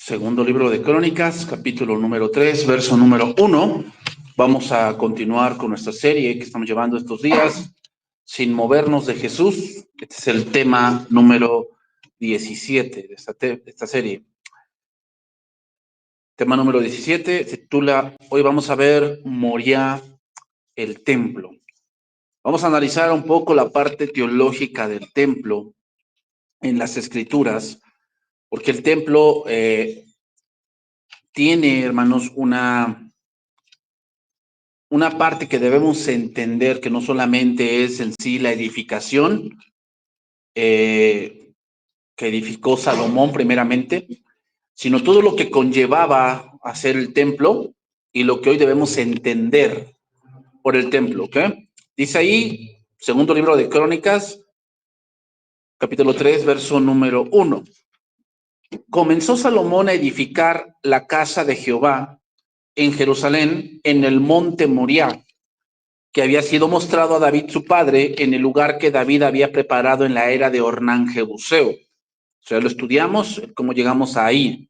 Segundo libro de Crónicas, capítulo número 3, verso número 1. Vamos a continuar con nuestra serie que estamos llevando estos días, Sin movernos de Jesús. Este es el tema número 17 de esta serie. Tema número 17 se titula, hoy vamos a ver Moriah, el templo. Vamos a analizar un poco la parte teológica del templo en las Escrituras, porque el templo tiene, hermanos, una parte que debemos entender, que no solamente es en sí la edificación que edificó Salomón primeramente, sino todo lo que conllevaba hacer el templo y lo que hoy debemos entender por el templo, ¿ok? Dice ahí, segundo libro de Crónicas, capítulo 3, verso número 1. Comenzó Salomón a edificar la casa de Jehová en Jerusalén, en el monte Moriah, que había sido mostrado a David su padre en el lugar que David había preparado en la era de Ornán Jebuseo. O sea, lo estudiamos, cómo llegamos ahí.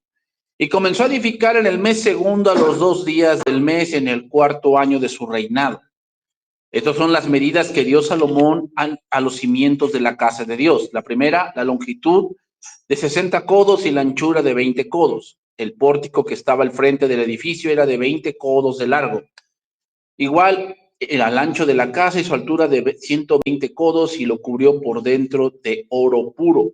Y comenzó a edificar en el mes segundo a los 2 días del mes, en el 4º año de su reinado. Estas son las medidas que dio Salomón a los cimientos de la casa de Dios. La primera, la longitud de 60 codos y la anchura de 20 codos. El pórtico que estaba al frente del edificio era de 20 codos de largo. Igual, al ancho de la casa y su altura de 120 codos, y lo cubrió por dentro de oro puro.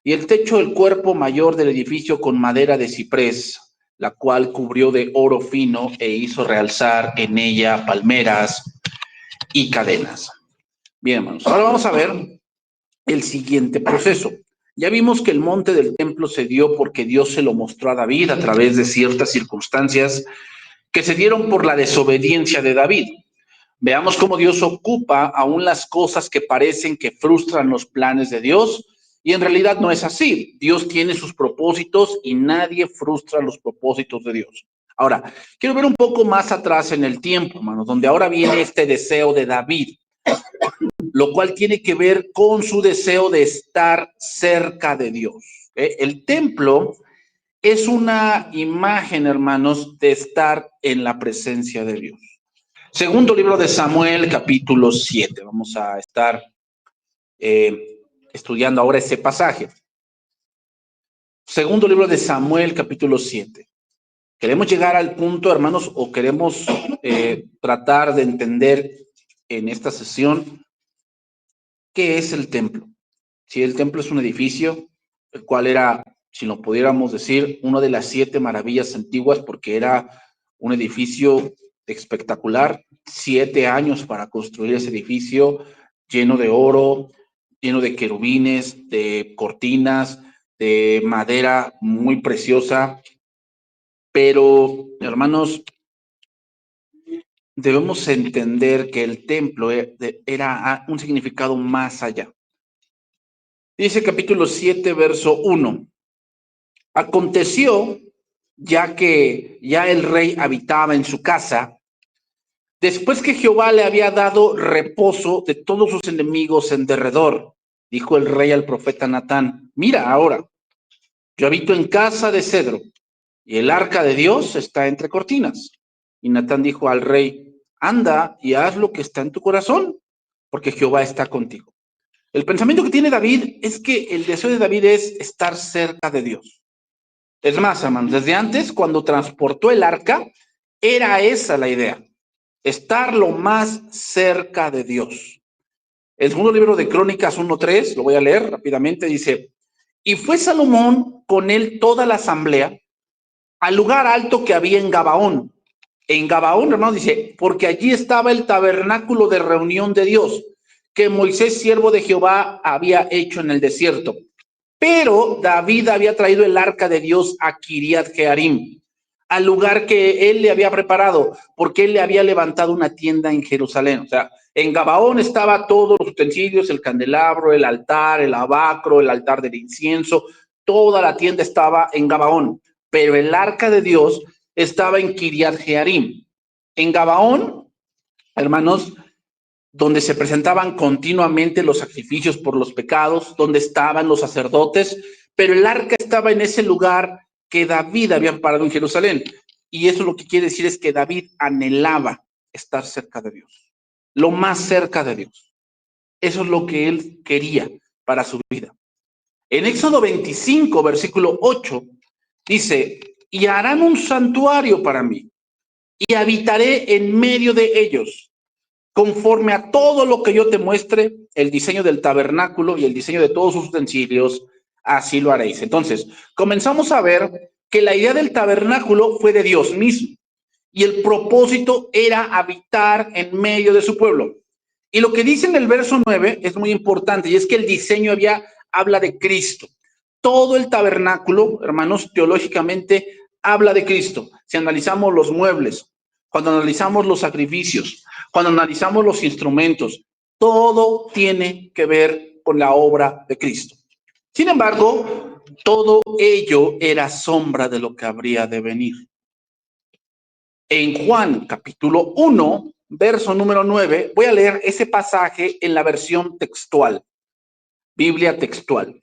Y el techo del cuerpo mayor del edificio con madera de ciprés, la cual cubrió de oro fino e hizo realzar en ella palmeras y cadenas. Bien, hermanos, ahora vamos a ver el siguiente proceso. Ya vimos que el monte del templo se dio porque Dios se lo mostró a David a través de ciertas circunstancias que se dieron por la desobediencia de David. Veamos cómo Dios ocupa aún las cosas que parecen que frustran los planes de Dios, y en realidad no es así. Dios tiene sus propósitos y nadie frustra los propósitos de Dios. Ahora, quiero ver un poco más atrás en el tiempo, hermanos, donde ahora viene este deseo de David, lo cual tiene que ver con su deseo de estar cerca de Dios. El templo es una imagen, hermanos, de estar en la presencia de Dios. Segundo libro de Samuel, capítulo 7. Vamos a estar estudiando ahora ese pasaje. Segundo libro de Samuel, capítulo 7. Queremos llegar al punto, hermanos, o queremos tratar de entender en esta sesión qué es el templo. Si el templo es un edificio, el cual era, si lo pudiéramos decir, una de las 7 maravillas antiguas, porque era un edificio espectacular, 7 años para construir ese edificio, lleno de oro, lleno de querubines, de cortinas, de madera muy preciosa. Pero, hermanos, debemos entender que el templo era un significado más allá. Dice capítulo 7, verso 1. Aconteció, ya que ya el rey habitaba en su casa, después que Jehová le había dado reposo de todos sus enemigos en derredor, dijo el rey al profeta Natán: mira ahora, yo habito en casa de cedro, y el arca de Dios está entre cortinas. Y Natán dijo al rey: anda y haz lo que está en tu corazón, porque Jehová está contigo. El pensamiento que tiene David es que el deseo de David es estar cerca de Dios. Es más, hermanos, desde antes, cuando transportó el arca, era esa la idea: estar lo más cerca de Dios. El segundo libro de Crónicas 1:3, lo voy a leer rápidamente, dice: y fue Salomón con él toda la asamblea al lugar alto que había en Gabaón. En Gabaón, hermanos, dice, porque allí estaba el tabernáculo de reunión de Dios, que Moisés, siervo de Jehová, había hecho en el desierto. Pero David había traído el arca de Dios a Kiriat Jearim, al lugar que él le había preparado, porque él le había levantado una tienda en Jerusalén. O sea, en Gabaón estaba todos los utensilios, el candelabro, el altar, el abacro, el altar del incienso, toda la tienda estaba en Gabaón, pero el arca de Dios estaba en Kiriat Jearim. En Gabaón, hermanos, donde se presentaban continuamente los sacrificios por los pecados, donde estaban los sacerdotes, pero el arca estaba en ese lugar que David había preparado en Jerusalén. Y eso lo que quiere decir es que David anhelaba estar cerca de Dios, lo más cerca de Dios. Eso es lo que él quería para su vida. En Éxodo 25, versículo 8, dice, y harán un santuario para mí, y habitaré en medio de ellos, conforme a todo lo que yo te muestre, el diseño del tabernáculo y el diseño de todos sus utensilios, así lo haréis. Entonces, comenzamos a ver que la idea del tabernáculo fue de Dios mismo, y el propósito era habitar en medio de su pueblo. Y lo que dice en el verso 9 es muy importante, y es que el diseño habla de Cristo. Todo el tabernáculo, hermanos, teológicamente habla de Cristo. Si analizamos los muebles, cuando analizamos los sacrificios, cuando analizamos los instrumentos, todo tiene que ver con la obra de Cristo. Sin embargo, todo ello era sombra de lo que habría de venir. En Juan capítulo 1, verso número 9, voy a leer ese pasaje en la versión textual, Biblia textual.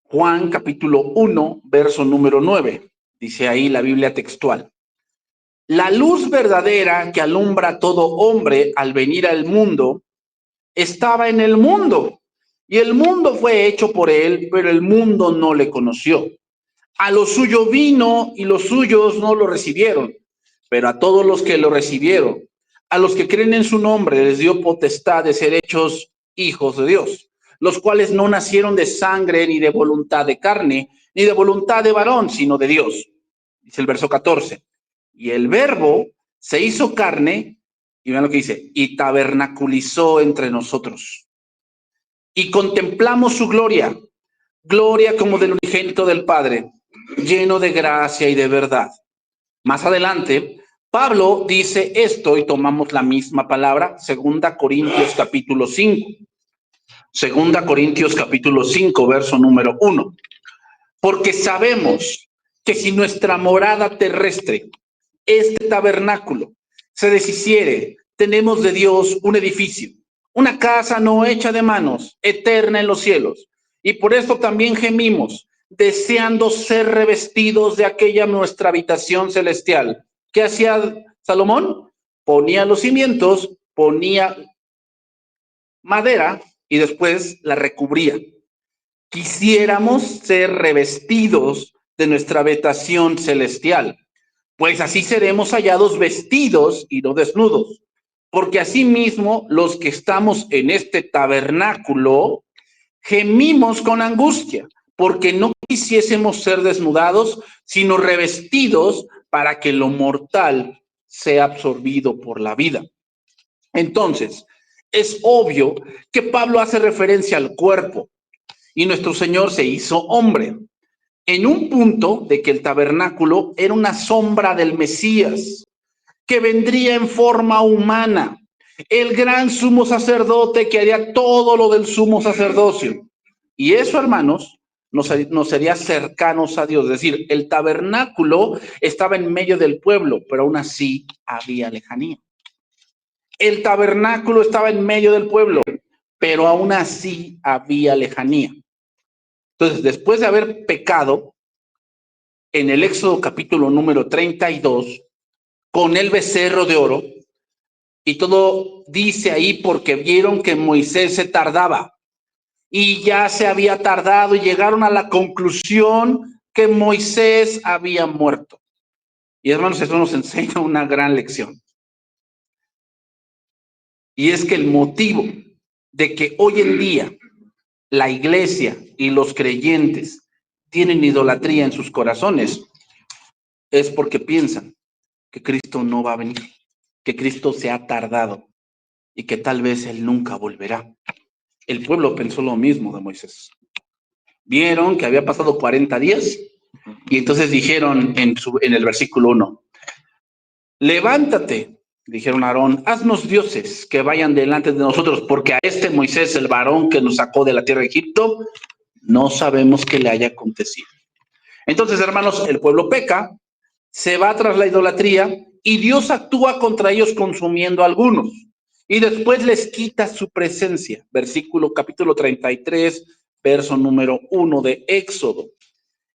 Juan capítulo 1, verso número 9, dice ahí la Biblia textual. La luz verdadera que alumbra a todo hombre al venir al mundo estaba en el mundo, y el mundo fue hecho por él, pero el mundo no le conoció. A lo suyo vino y los suyos no lo recibieron, pero a todos los que lo recibieron, a los que creen en su nombre, les dio potestad de ser hechos hijos de Dios, los cuales no nacieron de sangre, ni de voluntad de carne, ni de voluntad de varón, sino de Dios. Dice el verso 14. Y el verbo se hizo carne, y vean lo que dice, y tabernaculizó entre nosotros. Y contemplamos su gloria, gloria como del unigénito del Padre, lleno de gracia y de verdad. Más adelante, Pablo dice esto y tomamos la misma palabra, 2 Corintios capítulo 5. 2 Corintios capítulo 5, verso número 1. Porque sabemos que si nuestra morada terrestre, este tabernáculo, se deshiciere, tenemos de Dios un edificio, una casa no hecha de manos, eterna en los cielos. Y por esto también gemimos, deseando ser revestidos de aquella nuestra habitación celestial. ¿Qué hacía Salomón? Ponía los cimientos, ponía madera y después la recubría. Quisiéramos ser revestidos de nuestra habitación celestial, pues así seremos hallados vestidos y no desnudos. Porque asimismo los que estamos en este tabernáculo gemimos con angustia, porque no quisiésemos ser desnudados, sino revestidos para que lo mortal sea absorbido por la vida. Entonces, es obvio que Pablo hace referencia al cuerpo y nuestro Señor se hizo hombre en un punto de que el tabernáculo era una sombra del Mesías que vendría en forma humana, el gran sumo sacerdote que haría todo lo del sumo sacerdocio. Y eso, hermanos, nos sería cercanos a Dios. Es decir, el tabernáculo estaba en medio del pueblo, pero aún así había lejanía. El tabernáculo estaba en medio del pueblo, pero aún así había lejanía. Entonces, después de haber pecado, en el Éxodo capítulo número 32, con el becerro de oro, y todo dice ahí porque vieron que Moisés se tardaba, y ya se había tardado, y llegaron a la conclusión que Moisés había muerto. Y hermanos, eso nos enseña una gran lección. Y es que el motivo de que hoy en día la iglesia y los creyentes tienen idolatría en sus corazones es porque piensan que Cristo no va a venir, que Cristo se ha tardado y que tal vez Él nunca volverá. El pueblo pensó lo mismo de Moisés. Vieron que había pasado 40 días y entonces dijeron en el versículo 1, levántate, dijeron a Aarón, haznos dioses que vayan delante de nosotros, porque a este Moisés, el varón que nos sacó de la tierra de Egipto, no sabemos qué le haya acontecido. Entonces, hermanos, el pueblo peca, se va tras la idolatría y Dios actúa contra ellos consumiendo a algunos y después les quita su presencia. Versículo capítulo 33, verso número 1 de Éxodo.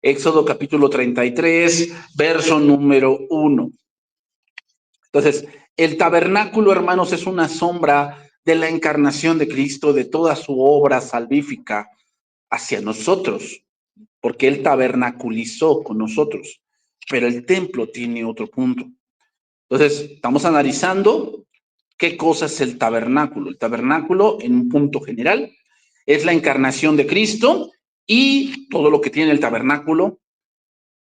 Éxodo capítulo 33, verso número 1. Entonces, el tabernáculo, hermanos, es una sombra de la encarnación de Cristo, de toda su obra salvífica hacia nosotros, porque Él tabernaculizó con nosotros. Pero el templo tiene otro punto. Entonces, estamos analizando qué cosa es el tabernáculo. El tabernáculo, en un punto general, es la encarnación de Cristo y todo lo que tiene el tabernáculo.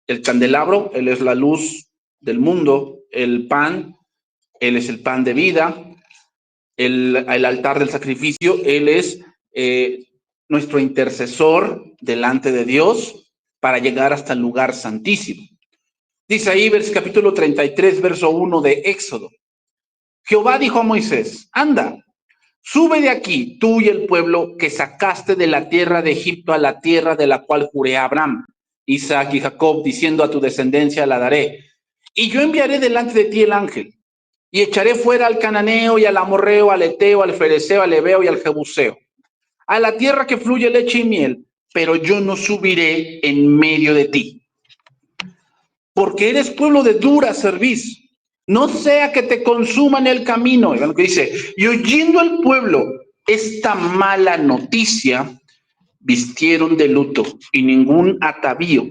El candelabro, Él es la luz del mundo. El pan, Él es el pan de vida. El altar del sacrificio, Él es nuestro intercesor delante de Dios para llegar hasta el lugar santísimo. Dice ahí, capítulo 33, verso 1 de Éxodo. Jehová dijo a Moisés, anda, sube de aquí, tú y el pueblo que sacaste de la tierra de Egipto a la tierra de la cual juré a Abraham, Isaac y Jacob, diciendo a tu descendencia la daré. Y yo enviaré delante de ti el ángel, y echaré fuera al cananeo y al amorreo, al eteo, al fereceo, al heveo y al jebuseo, a la tierra que fluye leche y miel, pero yo no subiré en medio de ti, porque eres pueblo de dura cerviz, no sea que te consuman el camino. Vean lo que dice, y oyendo el pueblo esta mala noticia, vistieron de luto y ningún atavío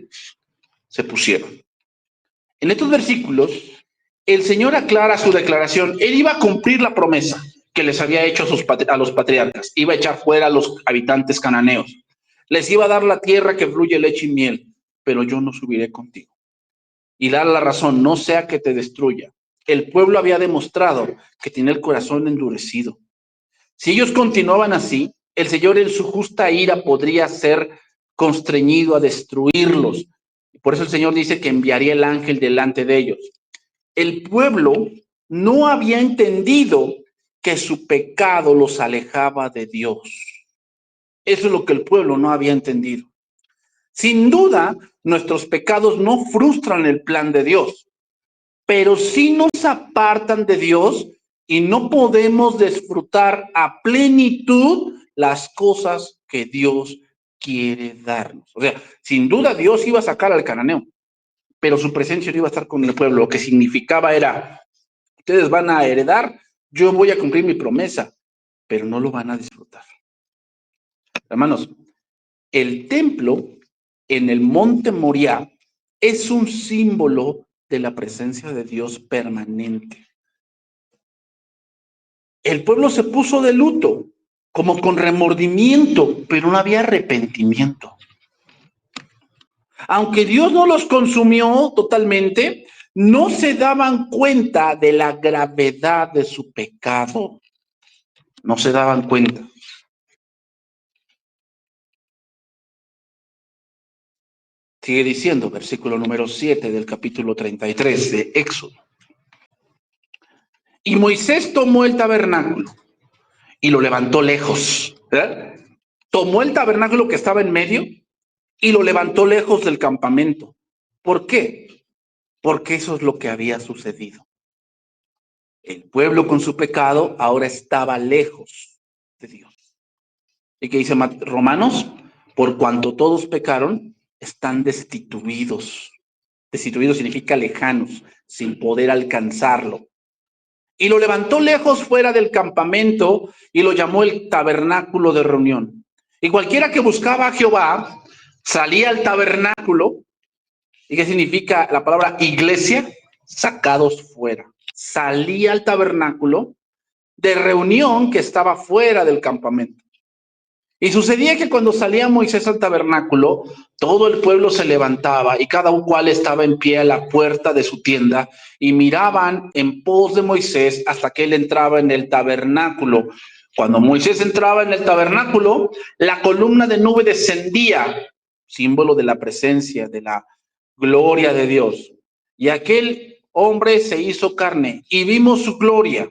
se pusieron. En estos versículos, el Señor aclara su declaración. Él iba a cumplir la promesa que les había hecho a los patriarcas. Iba a echar fuera a los habitantes cananeos. Les iba a dar la tierra que fluye leche y miel, pero yo no subiré contigo. Y dar la razón, no sea que te destruya. El pueblo había demostrado que tiene el corazón endurecido. Si ellos continuaban así, el Señor en su justa ira podría ser constreñido a destruirlos. Por eso el Señor dice que enviaría el ángel delante de ellos. El pueblo no había entendido que su pecado los alejaba de Dios. Eso es lo que el pueblo no había entendido. Sin duda, nuestros pecados no frustran el plan de Dios, pero sí nos apartan de Dios y no podemos disfrutar a plenitud las cosas que Dios quiere darnos. O sea, sin duda Dios iba a sacar al cananeo, pero su presencia no iba a estar con el pueblo. Lo que significaba era, ustedes van a heredar, yo voy a cumplir mi promesa, pero no lo van a disfrutar. Hermanos, el templo en el monte Moriah es un símbolo de la presencia de Dios permanente. El pueblo se puso de luto, como con remordimiento, pero no había arrepentimiento. Aunque Dios no los consumió totalmente, no se daban cuenta de la gravedad de su pecado. No se daban cuenta. Sigue diciendo, versículo número 7 del capítulo 33 de Éxodo. Y Moisés tomó el tabernáculo y lo levantó lejos. ¿Verdad? Tomó el tabernáculo que estaba en medio y lo levantó lejos del campamento. ¿Por qué? Porque eso es lo que había sucedido. El pueblo con su pecado ahora estaba lejos de Dios. ¿Y qué dice Romanos? Por cuanto todos pecaron, están destituidos. Destituidos significa lejanos, sin poder alcanzarlo. Y lo levantó lejos fuera del campamento y lo llamó el tabernáculo de reunión. Y cualquiera que buscaba a Jehová salía al tabernáculo. ¿Y qué significa la palabra iglesia? Sacados fuera. Salía al tabernáculo de reunión que estaba fuera del campamento. Y sucedía que cuando salía Moisés al tabernáculo, todo el pueblo se levantaba y cada cual estaba en pie a la puerta de su tienda y miraban en pos de Moisés hasta que él entraba en el tabernáculo. Cuando Moisés entraba en el tabernáculo, la columna de nube descendía, símbolo de la presencia, de la gloria de Dios. Y aquel hombre se hizo carne y vimos su gloria.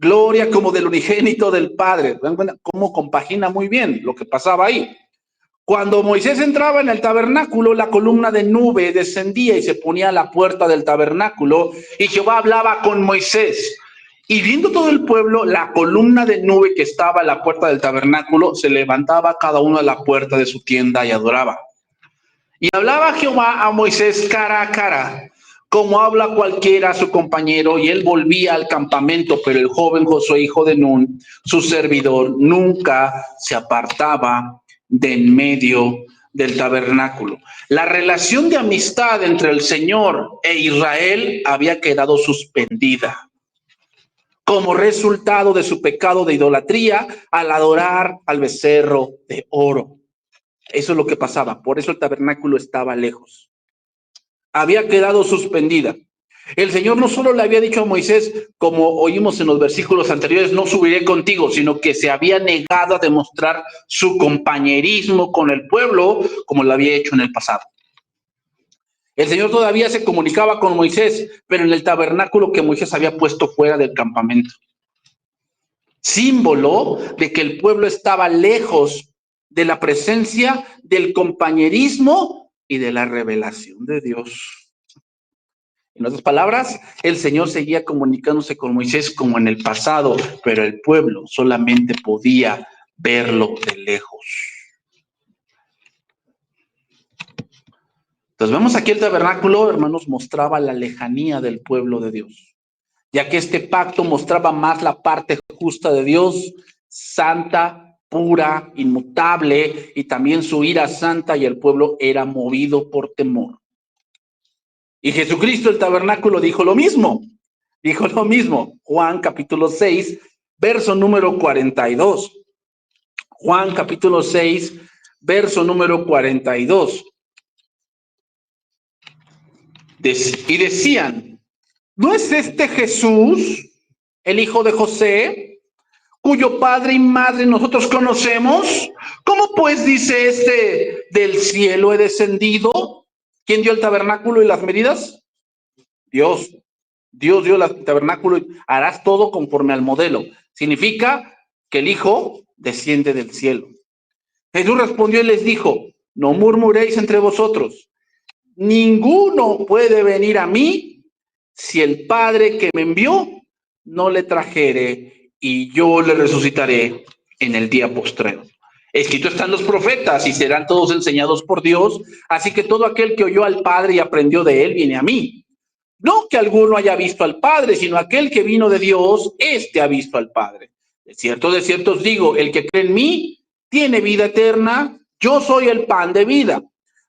Gloria como del unigénito del Padre. ¿Ven cómo compagina muy bien lo que pasaba ahí? Cuando Moisés entraba en el tabernáculo, la columna de nube descendía y se ponía a la puerta del tabernáculo y Jehová hablaba con Moisés. Y viendo todo el pueblo, la columna de nube que estaba a la puerta del tabernáculo se levantaba cada uno a la puerta de su tienda y adoraba. Y hablaba Jehová a Moisés cara a cara, como habla cualquiera a su compañero, y él volvía al campamento, pero el joven Josué, hijo de Nun, su servidor, nunca se apartaba de en medio del tabernáculo. La relación de amistad entre el Señor e Israel había quedado suspendida como resultado de su pecado de idolatría al adorar al becerro de oro. Eso es lo que pasaba. Por eso el tabernáculo estaba lejos. Había quedado suspendida. El Señor no solo le había dicho a Moisés, como oímos en los versículos anteriores, no subiré contigo, sino que se había negado a demostrar su compañerismo con el pueblo, como lo había hecho en el pasado. El Señor todavía se comunicaba con Moisés, pero en el tabernáculo que Moisés había puesto fuera del campamento. Símbolo de que el pueblo estaba lejos de la presencia, del compañerismo y de la revelación de Dios. En otras palabras, el Señor seguía comunicándose con Moisés como en el pasado, pero el pueblo solamente podía verlo de lejos. Entonces vemos aquí el tabernáculo, hermanos, mostraba la lejanía del pueblo de Dios, ya que este pacto mostraba más la parte justa de Dios, santa, pura, inmutable, y también su ira santa, y el pueblo era movido por temor. Y Jesucristo, el tabernáculo, dijo lo mismo. Juan capítulo 6, verso número 42. Juan capítulo 6, verso número 42. Y decían, ¿no es este Jesús, el hijo de José, cuyo padre y madre nosotros conocemos? ¿Cómo pues dice este, del cielo he descendido? ¿Quién dio el tabernáculo y las medidas? Dios. Dios dio el tabernáculo y harás todo conforme al modelo. Significa que el Hijo desciende del cielo. Jesús respondió y les dijo, no murmuréis entre vosotros. Ninguno puede venir a mí si el Padre que me envió no le trajere, y yo le resucitaré en el día postrero. Escrito están los profetas y serán todos enseñados por Dios, así que todo aquel que oyó al Padre y aprendió de él viene a mí. No que alguno haya visto al Padre, sino aquel que vino de Dios, éste ha visto al Padre. De cierto os digo, el que cree en mí tiene vida eterna. Yo soy el pan de vida.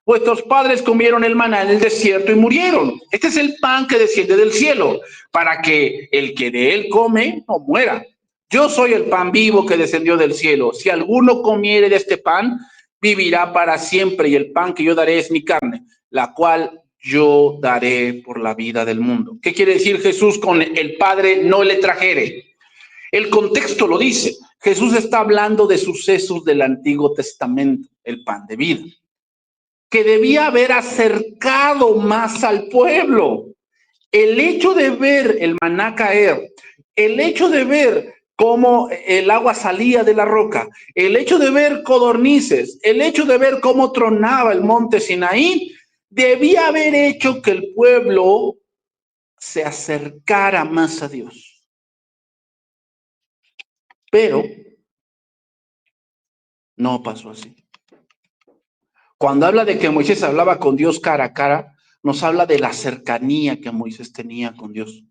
Vuestros padres comieron el maná en el desierto y murieron. Este es el pan que desciende del cielo, para que el que de él come no muera. Yo soy el pan vivo que descendió del cielo. Si alguno comiere de este pan, vivirá para siempre, y el pan que yo daré es mi carne, la cual yo daré por la vida del mundo. ¿Qué quiere decir Jesús con el Padre no le trajere? El contexto lo dice. Jesús está hablando de sucesos del Antiguo Testamento, el pan de vida, que debía haber acercado más al pueblo. El hecho de ver el maná caer, el hecho de ver cómo el agua salía de la roca, el hecho de ver codornices, el hecho de ver cómo tronaba el monte Sinaí, debía haber hecho que el pueblo se acercara más a Dios. Pero no pasó así. Cuando habla de que Moisés hablaba con Dios cara a cara, nos habla de la cercanía que Moisés tenía con Dios.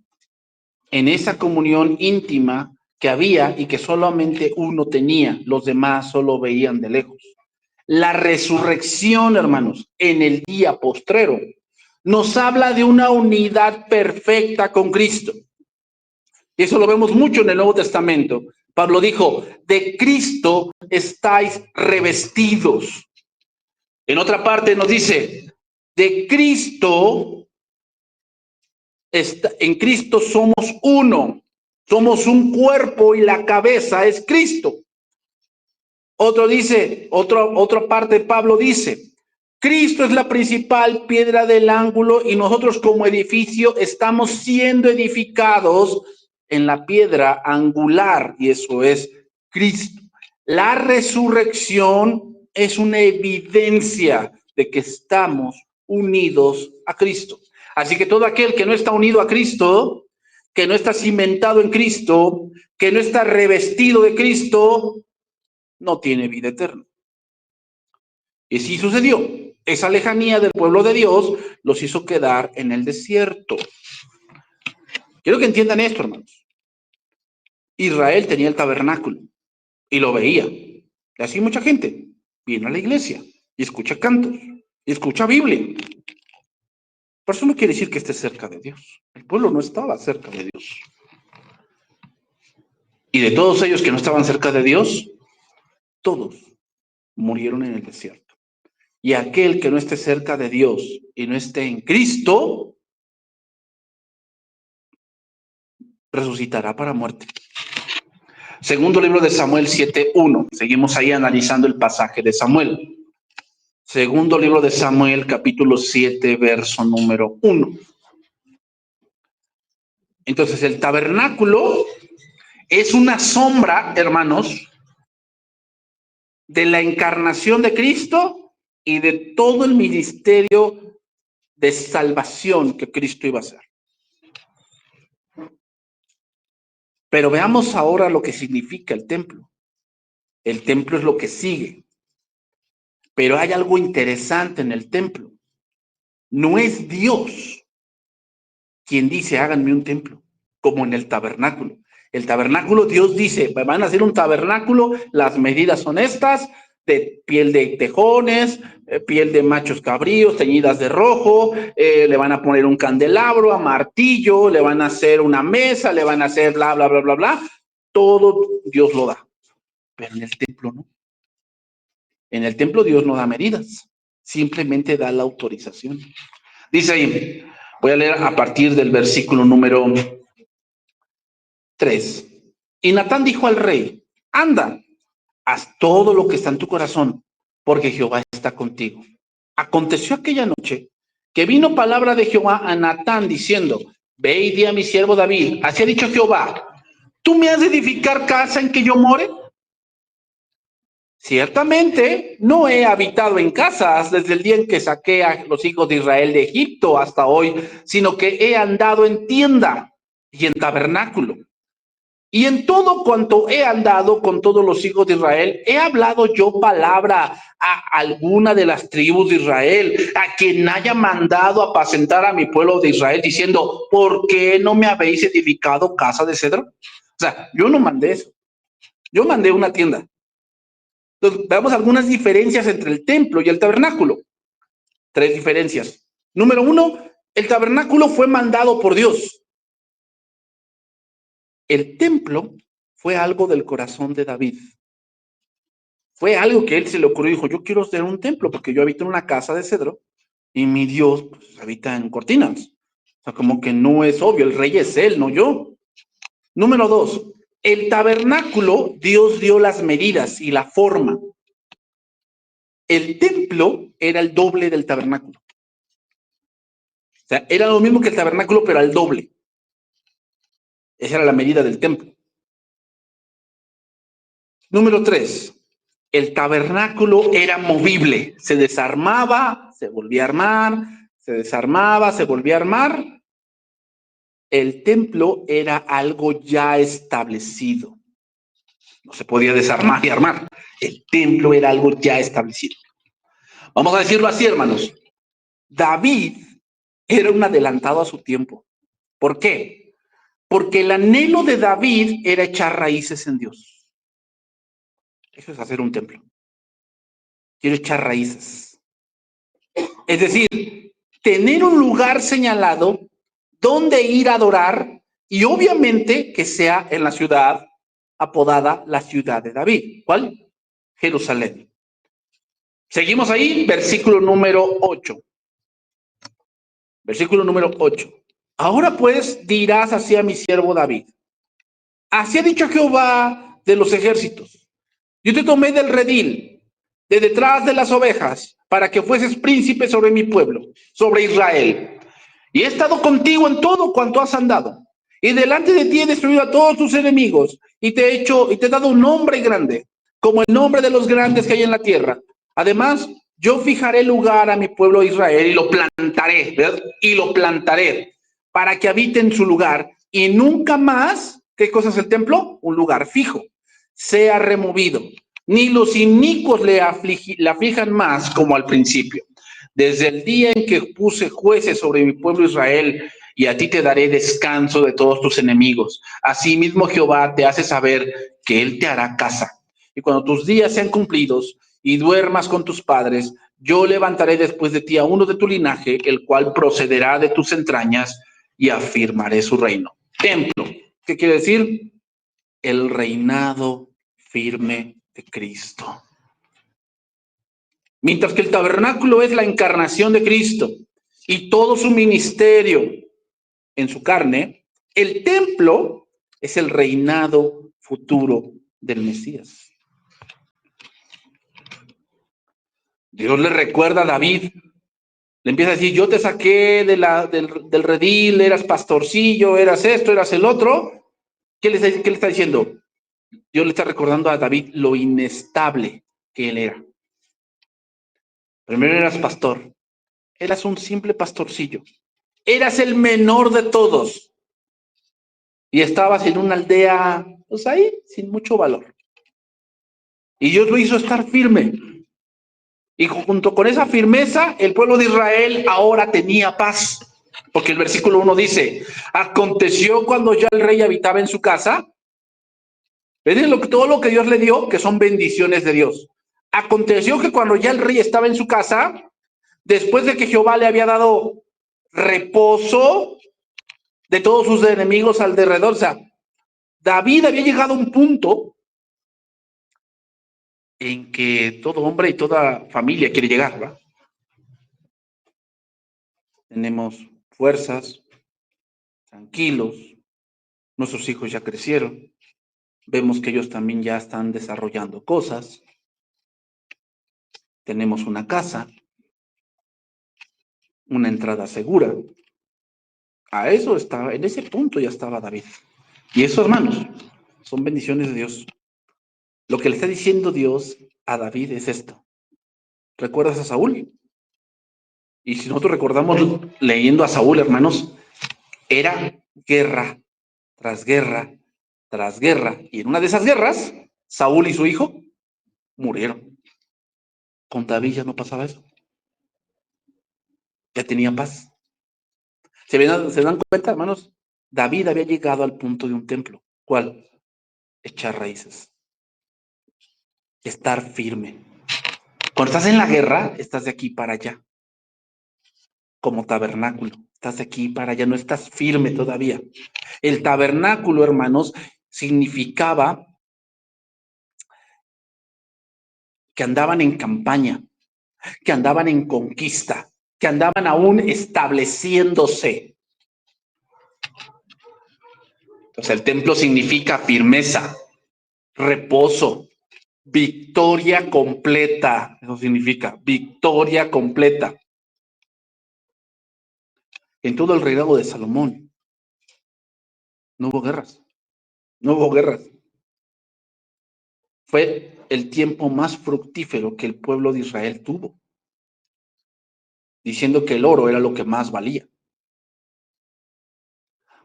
En esa comunión íntima que había y que solamente uno tenía, los demás solo veían de lejos. La resurrección, hermanos, en el día postrero, nos habla de una unidad perfecta con Cristo. Y eso lo vemos mucho en el Nuevo Testamento. Pablo dijo, de Cristo estáis revestidos. En otra parte nos dice, de Cristo, en Cristo somos uno. Somos un cuerpo y la cabeza es Cristo. Otro dice, otra parte de Pablo dice, Cristo es la principal piedra del ángulo y nosotros como edificio estamos siendo edificados en la piedra angular, y eso es Cristo. La resurrección es una evidencia de que estamos unidos a Cristo. Así que todo aquel que no está unido a Cristo, que no está cimentado en Cristo, que no está revestido de Cristo, no tiene vida eterna. Y sí sucedió. Esa lejanía del pueblo de Dios los hizo quedar en el desierto. Quiero que entiendan esto, hermanos. Israel tenía el tabernáculo y lo veía. Y así mucha gente viene a la iglesia y escucha cantos y escucha Biblia. Pero eso no quiere decir que esté cerca de Dios. El pueblo no estaba cerca de Dios. Y de todos ellos que no estaban cerca de Dios, todos murieron en el desierto. Y aquel que no esté cerca de Dios y no esté en Cristo, resucitará para muerte. Segundo libro de Samuel 7:1. Seguimos ahí analizando el pasaje de Samuel. Segundo libro de Samuel, capítulo 7, verso número 1. Entonces, el tabernáculo es una sombra, hermanos, de la encarnación de Cristo y de todo el ministerio de salvación que Cristo iba a hacer. Pero veamos ahora lo que significa el templo. El templo es lo que sigue. Pero hay algo interesante en el templo. No es Dios quien dice, háganme un templo, como en el tabernáculo. El tabernáculo, Dios dice, van a hacer un tabernáculo, las medidas son estas, de piel de tejones, piel de machos cabríos, teñidas de rojo, le van a poner un candelabro a martillo, le van a hacer una mesa, le van a hacer bla, bla, bla, bla, bla. Todo Dios lo da, pero en el templo no. En el templo Dios no da medidas, simplemente da la autorización. Dice ahí, voy a leer a partir del versículo número 3. Y Natán dijo al rey, anda, haz todo lo que está en tu corazón, porque Jehová está contigo. Aconteció aquella noche que vino palabra de Jehová a Natán diciendo, ve y di a mi siervo David, así ha dicho Jehová, ¿tú me has de edificar casa en que yo more? Ciertamente no he habitado en casas desde el día en que saqué a los hijos de Israel de Egipto hasta hoy, sino que he andado en tienda y en tabernáculo. Y en todo cuanto he andado con todos los hijos de Israel, he hablado yo palabra a alguna de las tribus de Israel, a quien haya mandado apacentar a mi pueblo de Israel, diciendo, ¿por qué no me habéis edificado casa de cedro? O sea, yo no mandé eso. Yo mandé una tienda. Entonces, veamos algunas diferencias entre el templo y el tabernáculo. 3 diferencias. Número 1, el tabernáculo fue mandado por Dios. El templo fue algo del corazón de David. Fue algo que él se le ocurrió y dijo, yo quiero hacer un templo porque yo habito en una casa de cedro y mi Dios pues, habita en cortinas. O sea, como que no es obvio, el rey es él, no yo. Número 2, el tabernáculo, Dios dio las medidas y la forma. El templo era el doble del tabernáculo. O sea, era lo mismo que el tabernáculo, pero al doble. Esa era la medida del templo. Número 3, el tabernáculo era movible. Se desarmaba, se volvía a armar, se desarmaba, se volvía a armar. El templo era algo ya establecido. No se podía desarmar y armar. El templo era algo ya establecido. Vamos a decirlo así, hermanos. David era un adelantado a su tiempo. ¿Por qué? Porque el anhelo de David era echar raíces en Dios. Eso es hacer un templo. Quiero echar raíces. Es decir, tener un lugar señalado donde ir a adorar y obviamente que sea en la ciudad apodada la ciudad de David. ¿Cuál? Jerusalén. Seguimos ahí, versículo número 8. Versículo número 8. Ahora pues dirás así a mi siervo David. Así ha dicho Jehová de los ejércitos. Yo te tomé del redil, de detrás de las ovejas, para que fueses príncipe sobre mi pueblo, sobre Israel. Y he estado contigo en todo cuanto has andado. Y delante de ti he destruido a todos tus enemigos, y te he dado un nombre grande, como el nombre de los grandes que hay en la tierra. Además, yo fijaré lugar a mi pueblo Israel y lo plantaré, ¿verdad? Y lo plantaré para que habite en su lugar y nunca más, ¿qué cosa es el templo? Un lugar fijo, sea removido. Ni los inicuos le aflijan más como al principio. desde el día en que puse jueces sobre mi pueblo Israel, y a ti te daré descanso de todos tus enemigos. Asimismo Jehová te hace saber que él te hará casa. Y cuando tus días sean cumplidos y duermas con tus padres, yo levantaré después de ti a uno de tu linaje, el cual procederá de tus entrañas, y afirmaré su reino. Templo, ¿qué quiere decir? El reinado firme de Cristo. Mientras que el tabernáculo es la encarnación de Cristo y todo su ministerio en su carne, el templo es el reinado futuro del Mesías. Dios le recuerda a David, le empieza a decir, yo te saqué del redil, eras pastorcillo, eras esto, eras el otro. ¿Qué le está diciendo? Dios le está recordando a David lo inestable que él era. Primero eras pastor, eras un simple pastorcillo, eras el menor de todos y estabas en una aldea, pues ahí, sin mucho valor. Y Dios lo hizo estar firme. Y junto con esa firmeza, el pueblo de Israel ahora tenía paz. Porque el versículo 1 dice, aconteció cuando ya el rey habitaba en su casa. ¿Ven todo lo que Dios le dio? Que son bendiciones de Dios. Aconteció que cuando ya el rey estaba en su casa, después de que Jehová le había dado reposo de todos sus enemigos alrededor, o sea, David había llegado a un punto en que todo hombre y toda familia quiere llegar, ¿verdad? Tenemos fuerzas, tranquilos, nuestros hijos ya crecieron, vemos que ellos también ya están desarrollando cosas, tenemos una casa, una entrada segura. A eso estaba, en ese punto ya estaba David. Y eso, hermanos, son bendiciones de Dios. Lo que le está diciendo Dios a David es esto. ¿Recuerdas a Saúl? Y si nosotros recordamos leyendo a Saúl, hermanos, era guerra tras guerra tras guerra. Y en una de esas guerras, Saúl y su hijo murieron. Con David ya no pasaba eso. Ya tenía paz. ¿Se dan cuenta, hermanos? David había llegado al punto de un templo. ¿Cuál? Echar raíces. Estar firme. Cuando estás en la guerra, estás de aquí para allá. Como tabernáculo. Estás de aquí para allá, no estás firme todavía. El tabernáculo, hermanos, significaba que andaban en campaña, que andaban en conquista, que andaban aún estableciéndose. Entonces, el templo significa firmeza, reposo, victoria completa. Eso significa victoria completa. En todo el reinado de Salomón no hubo guerras. No hubo guerras. Fue el tiempo más fructífero que el pueblo de Israel tuvo, diciendo que el oro era lo que más valía.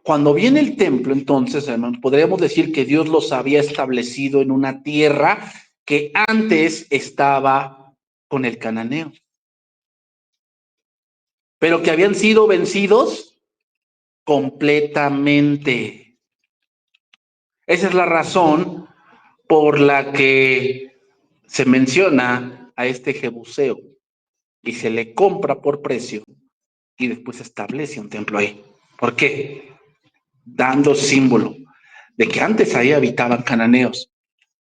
Cuando viene el templo, entonces, hermanos, podríamos decir que Dios los había establecido en una tierra que antes estaba con el cananeo, pero que habían sido vencidos completamente. Esa es la razón por la que se menciona a este Jebuseo y se le compra por precio y después se establece un templo ahí. ¿Por qué? Dando símbolo de que antes ahí habitaban cananeos,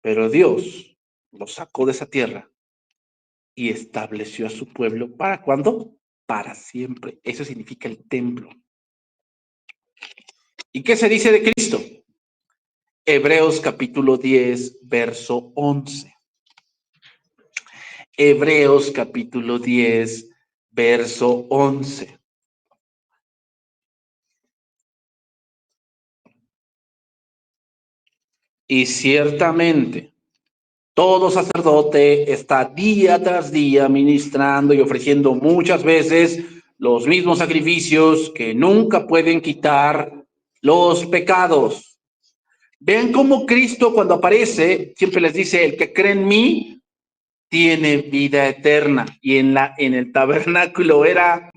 pero Dios los sacó de esa tierra y estableció a su pueblo. ¿Para cuándo? Para siempre. Eso significa el templo. ¿Y qué se dice de Cristo? Hebreos capítulo 10, verso 11. Hebreos capítulo 10, verso 11. Y ciertamente, todo sacerdote está día tras día ministrando y ofreciendo muchas veces los mismos sacrificios que nunca pueden quitar los pecados. Vean cómo Cristo cuando aparece siempre les dice, el que cree en mí tiene vida eterna. Y en el tabernáculo era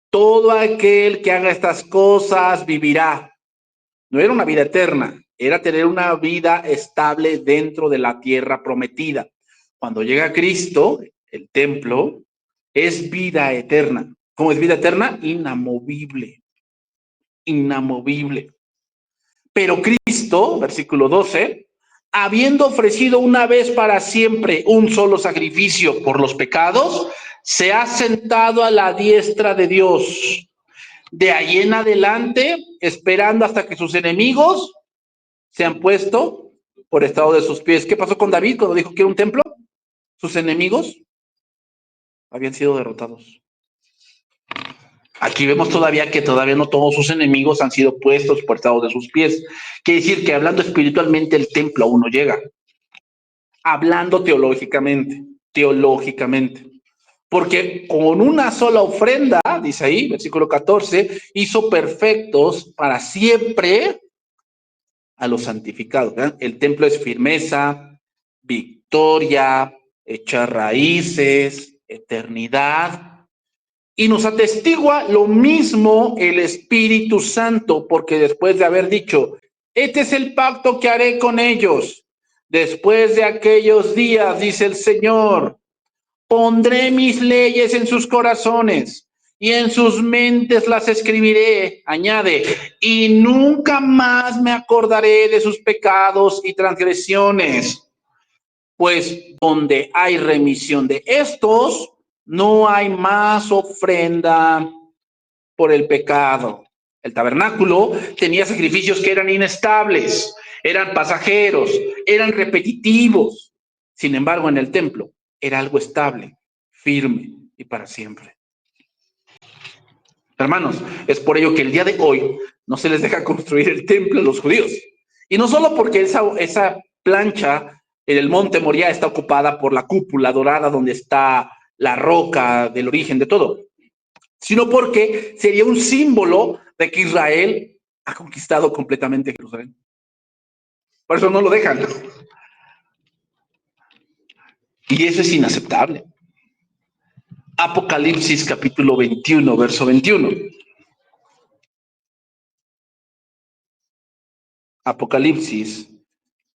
todo aquel que haga estas cosas vivirá. No era una vida eterna, era tener una vida estable dentro de la tierra prometida. Cuando llega Cristo, el templo, es vida eterna. ¿Cómo es vida eterna? Inamovible, inamovible. Pero Cristo, versículo 12, habiendo ofrecido una vez para siempre un solo sacrificio por los pecados, se ha sentado a la diestra de Dios. De ahí en adelante, esperando hasta que sus enemigos se han puesto por estado de sus pies. ¿Qué pasó con David cuando dijo que era un templo? Sus enemigos habían sido derrotados. Aquí vemos todavía que todavía no todos sus enemigos han sido puestos por estado de sus pies. Quiere decir que hablando espiritualmente el templo aún no llega. Hablando teológicamente. Porque con una sola ofrenda, dice ahí, versículo 14, hizo perfectos para siempre a los santificados. ¿Verdad? El templo es firmeza, victoria, echar raíces, eternidad. Y nos atestigua lo mismo el Espíritu Santo, porque después de haber dicho, este es el pacto que haré con ellos, después de aquellos días, dice el Señor, pondré mis leyes en sus corazones y en sus mentes las escribiré, añade, y nunca más me acordaré de sus pecados y transgresiones. Pues donde hay remisión de estos, no hay más ofrenda por el pecado. El tabernáculo tenía sacrificios que eran inestables, eran pasajeros, eran repetitivos. Sin embargo, en el templo era algo estable, firme y para siempre. Hermanos, es por ello que el día de hoy no se les deja construir el templo a los judíos. Y no solo porque esa plancha en el monte Moriah está ocupada por la cúpula dorada donde está la roca del origen de todo, sino porque sería un símbolo de que Israel ha conquistado completamente Jerusalén. Por eso no lo dejan. Y eso es inaceptable. Apocalipsis capítulo 21, verso 21. Apocalipsis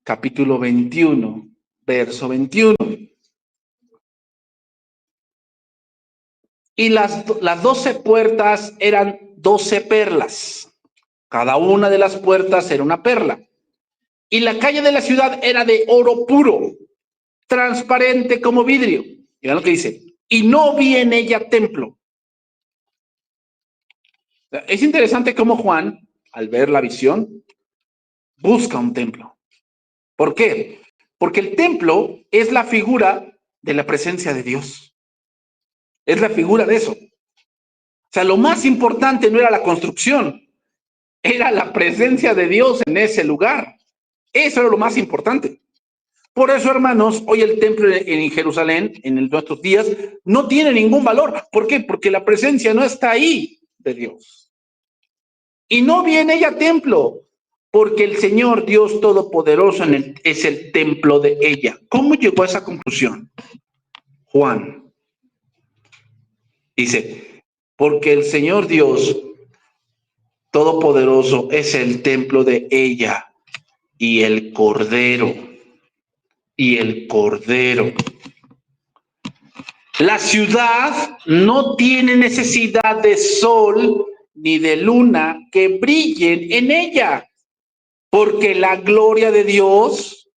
capítulo 21, verso 21. Y las 12 puertas eran 12 perlas. Cada una de las puertas era una perla. Y la calle de la ciudad era de oro puro, transparente como vidrio. Y vean lo que dice. Y no vi en ella templo. Es interesante cómo Juan, al ver la visión, busca un templo. ¿Por qué? Porque el templo es la figura de la presencia de Dios. Es la figura de eso. O sea, lo más importante no era la construcción, era la presencia de Dios en ese lugar. Eso era lo más importante. Por eso, hermanos, hoy el templo en Jerusalén, en nuestros días, no tiene ningún valor. ¿Por qué? Porque la presencia no está ahí de Dios. Y no viene ella templo, porque el Señor Dios Todopoderoso es el templo de ella. ¿Cómo llegó a esa conclusión? Juan dice, porque el Señor Dios Todopoderoso es el templo de ella y el Cordero. Y el Cordero. La ciudad no tiene necesidad de sol ni de luna que brillen en ella, porque la gloria de Dios,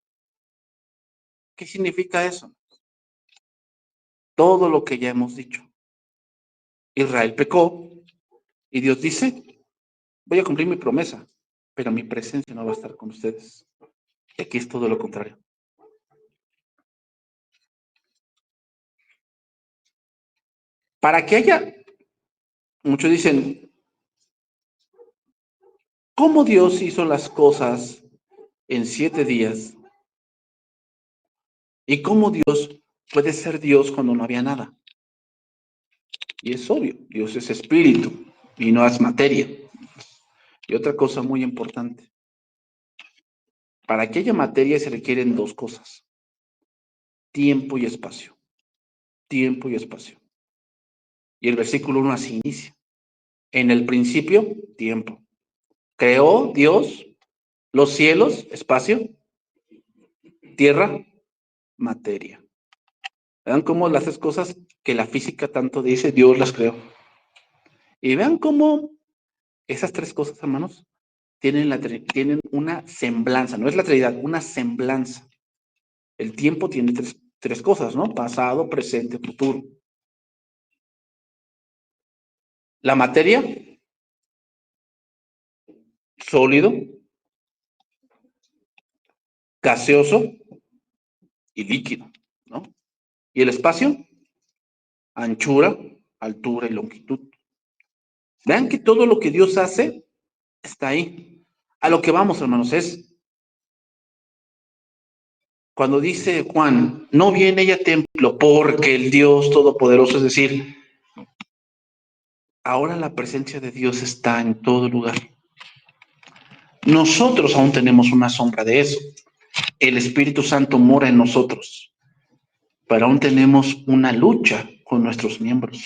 ¿qué significa eso? Todo lo que ya hemos dicho. Israel pecó y Dios dice, voy a cumplir mi promesa, pero mi presencia no va a estar con ustedes. Y aquí es todo lo contrario. Para que haya, muchos dicen, ¿cómo Dios hizo las cosas en 7 días? ¿Y cómo Dios puede ser Dios cuando no había nada? Y es obvio, Dios es espíritu y no es materia. Y otra cosa muy importante, para que haya materia se requieren 2 cosas, tiempo y espacio. tiempo y espacio. Y el versículo 1 así inicia. En el principio, tiempo. Creó Dios los cielos, espacio, tierra, materia. Vean cómo las tres cosas que la física tanto dice, Dios las creó. Y vean cómo esas tres cosas, hermanos, tienen una semblanza, no es la Trinidad, una semblanza. El tiempo tiene tres cosas, ¿no? Pasado, presente, futuro. La materia, sólido, gaseoso y líquido, ¿no? Y el espacio, anchura, altura y longitud. Vean que todo lo que Dios hace está ahí. A lo que vamos, hermanos, es cuando dice Juan, no viene ella a templo porque el Dios Todopoderoso, es decir, ahora la presencia de Dios está en todo lugar. Nosotros aún tenemos una sombra de eso. El Espíritu Santo mora en nosotros, pero aún tenemos una lucha con nuestros miembros.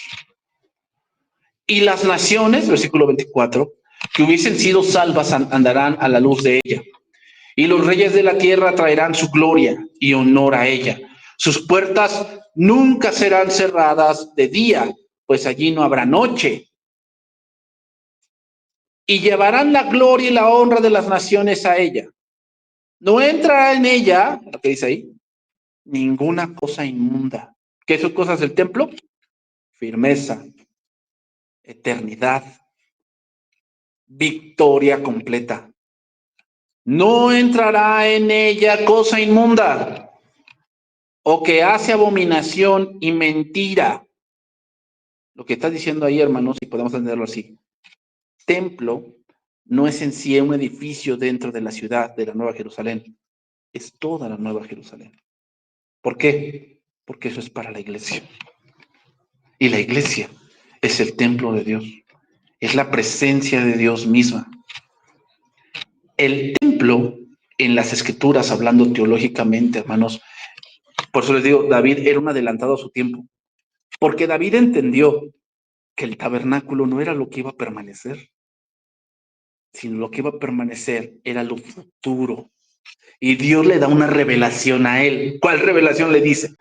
Y las naciones, versículo 24, que hubiesen sido salvas andarán a la luz de ella. Y los reyes de la tierra traerán su gloria y honor a ella. Sus puertas nunca serán cerradas de día, pues allí no habrá noche. Y llevarán la gloria y la honra de las naciones a ella. No entrará en ella, lo que dice ahí, ninguna cosa inmunda. ¿Qué son cosas del templo? Firmeza, eternidad, victoria completa. No entrará en ella cosa inmunda o que hace abominación y mentira. Lo que está diciendo ahí, hermanos, si podemos entenderlo así. Templo no es en sí un edificio dentro de la ciudad de la Nueva Jerusalén. Es toda la Nueva Jerusalén. ¿Por qué? Porque eso es para la iglesia. Y la iglesia es el templo de Dios. Es la presencia de Dios misma. El templo, en las escrituras, hablando teológicamente, hermanos, por eso les digo, David era un adelantado a su tiempo. Porque David entendió que el tabernáculo no era lo que iba a permanecer, sino lo que iba a permanecer era lo futuro. Y Dios le da una revelación a él. ¿Cuál revelación le dice?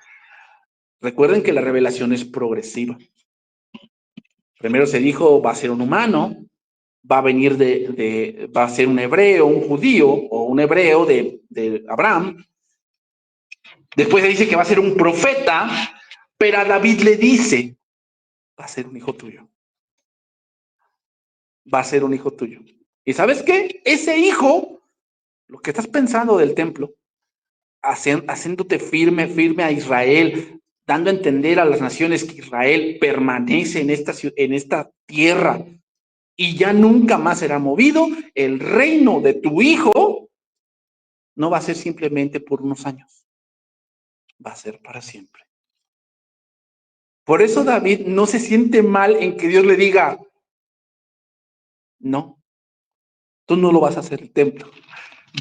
Recuerden que la revelación es progresiva. Primero se dijo, va a ser un humano, va a venir va a ser un hebreo, un judío o un hebreo de Abraham. Después se dice que va a ser un profeta, pero a David le dice, va a ser un hijo tuyo. Va a ser un hijo tuyo. ¿Y sabes qué? Ese hijo, lo que estás pensando del templo, haciéndote firme a Israel, dando a entender a las naciones que Israel permanece en esta tierra y ya nunca más será movido, el reino de tu hijo no va a ser simplemente por unos años, va a ser para siempre. Por eso David no se siente mal en que Dios le diga, no, tú no lo vas a hacer el templo.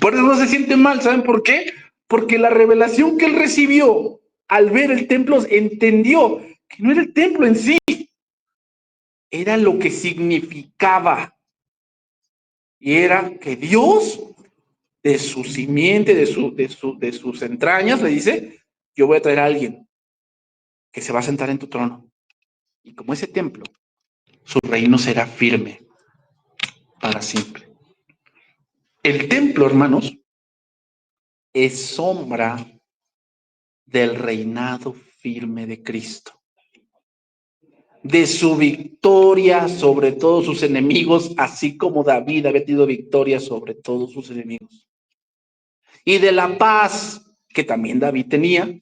Por eso no se siente mal, ¿saben por qué? Porque la revelación que él recibió al ver el templo entendió que no era el templo en sí, era lo que significaba. Y era que Dios, de su simiente, de sus entrañas, le dice, yo voy a traer a alguien que se va a sentar en tu trono. Y como ese templo, su reino será firme para siempre. El templo, hermanos, es sombra del reinado firme de Cristo, de su victoria sobre todos sus enemigos, así como David había tenido victoria sobre todos sus enemigos, y de la paz que también David tenía.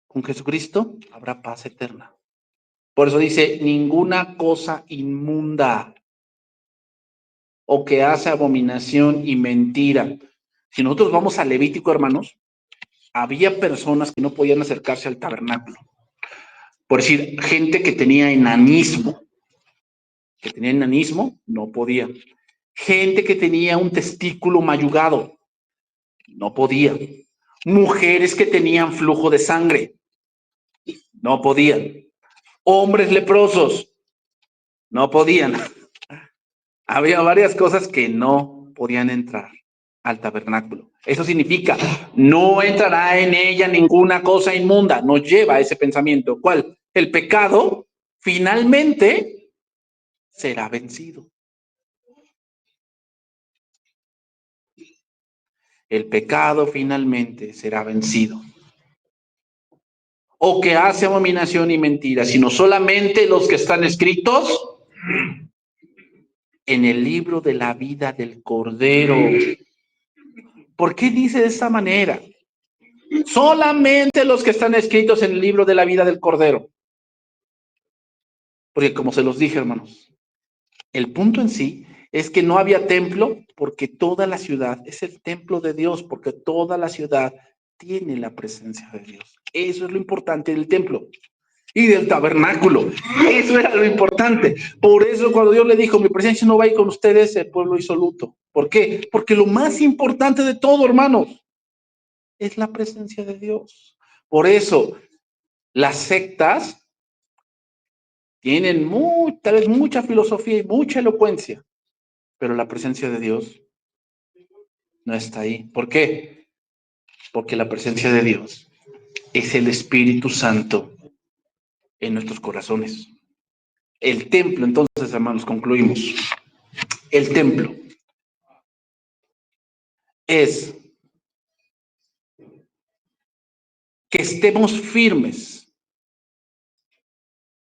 Con Jesucristo habrá paz eterna. Por eso dice, ninguna cosa inmunda o que hace abominación y mentira. Si nosotros vamos a Levítico, hermanos, había personas que no podían acercarse al tabernáculo. Por decir, gente que tenía enanismo, no podía. Gente que tenía un testículo mayugado, no podía. Mujeres que tenían flujo de sangre, no podían. Hombres leprosos, no podían. Había varias cosas que no podían entrar al tabernáculo. Eso significa, no entrará en ella ninguna cosa inmunda. Nos lleva a ese pensamiento. ¿Cuál? El pecado finalmente será vencido. El pecado finalmente será vencido. O que hace abominación y mentira, sino solamente los que están escritos en el libro de la vida del Cordero. ¿Por qué dice de esta manera? Solamente los que están escritos en el libro de la vida del Cordero. Porque como se los dije, hermanos, el punto en sí es que no había templo porque toda la ciudad es el templo de Dios, porque toda la ciudad tiene la presencia de Dios. Eso es lo importante del templo y del tabernáculo. Eso era lo importante. Por eso cuando Dios le dijo, mi presencia no va a ir con ustedes, el pueblo hizo luto. ¿Por qué? Porque lo más importante de todo, hermanos, es la presencia de Dios. Por eso las sectas tienen tal vez mucha filosofía y mucha elocuencia, pero la presencia de Dios no está ahí. ¿Por qué? Porque la presencia de Dios es el Espíritu Santo en nuestros corazones. El templo, entonces, hermanos, concluimos. El templo es que estemos firmes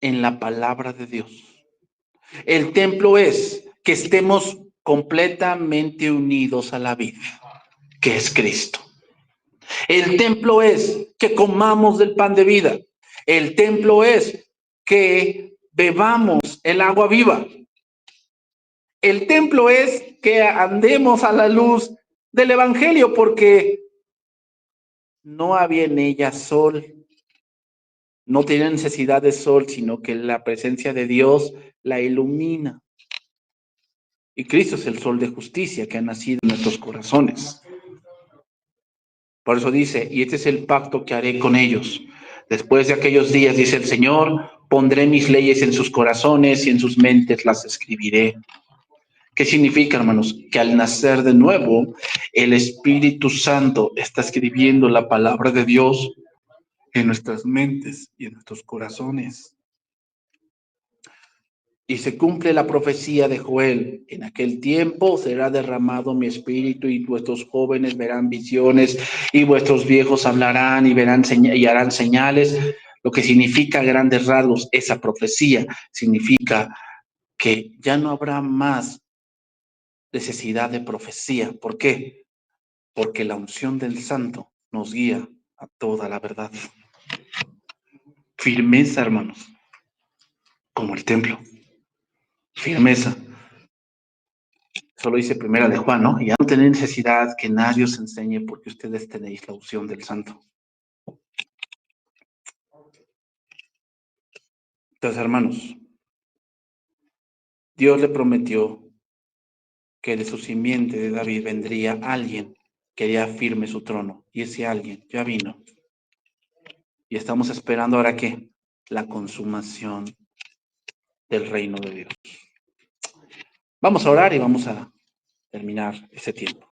en la palabra de Dios. El templo es que estemos completamente unidos a la vida, que es Cristo. El templo es que comamos del pan de vida. El templo es que bebamos el agua viva. El templo es que andemos a la luz del Evangelio, porque no había en ella sol, no tenía necesidad de sol, sino que la presencia de Dios la ilumina. Y Cristo es el sol de justicia que ha nacido en nuestros corazones. Por eso dice, y este es el pacto que haré con ellos. Después de aquellos días, dice el Señor, pondré mis leyes en sus corazones y en sus mentes las escribiré. ¿Qué significa, hermanos? Que al nacer de nuevo, el Espíritu Santo está escribiendo la palabra de Dios en nuestras mentes y en nuestros corazones. Y se cumple la profecía de Joel. En aquel tiempo será derramado mi espíritu y vuestros jóvenes verán visiones y vuestros viejos hablarán y verán y harán señales. Lo que significa a grandes rasgos esa profecía significa que ya no habrá más necesidad de profecía. ¿Por qué? Porque la unción del Santo nos guía a toda la verdad. Firmeza, hermanos, como el templo. Firmeza. Solo dice primera de Juan, ¿no? Ya no tenéis necesidad que nadie os enseñe porque ustedes tenéis la unción del Santo. Entonces, hermanos, Dios le prometió que de su simiente de David vendría alguien que haría firme su trono. Y ese alguien ya vino. Y estamos esperando ahora ¿qué? La consumación del reino de Dios. Vamos a orar y vamos a terminar ese tiempo.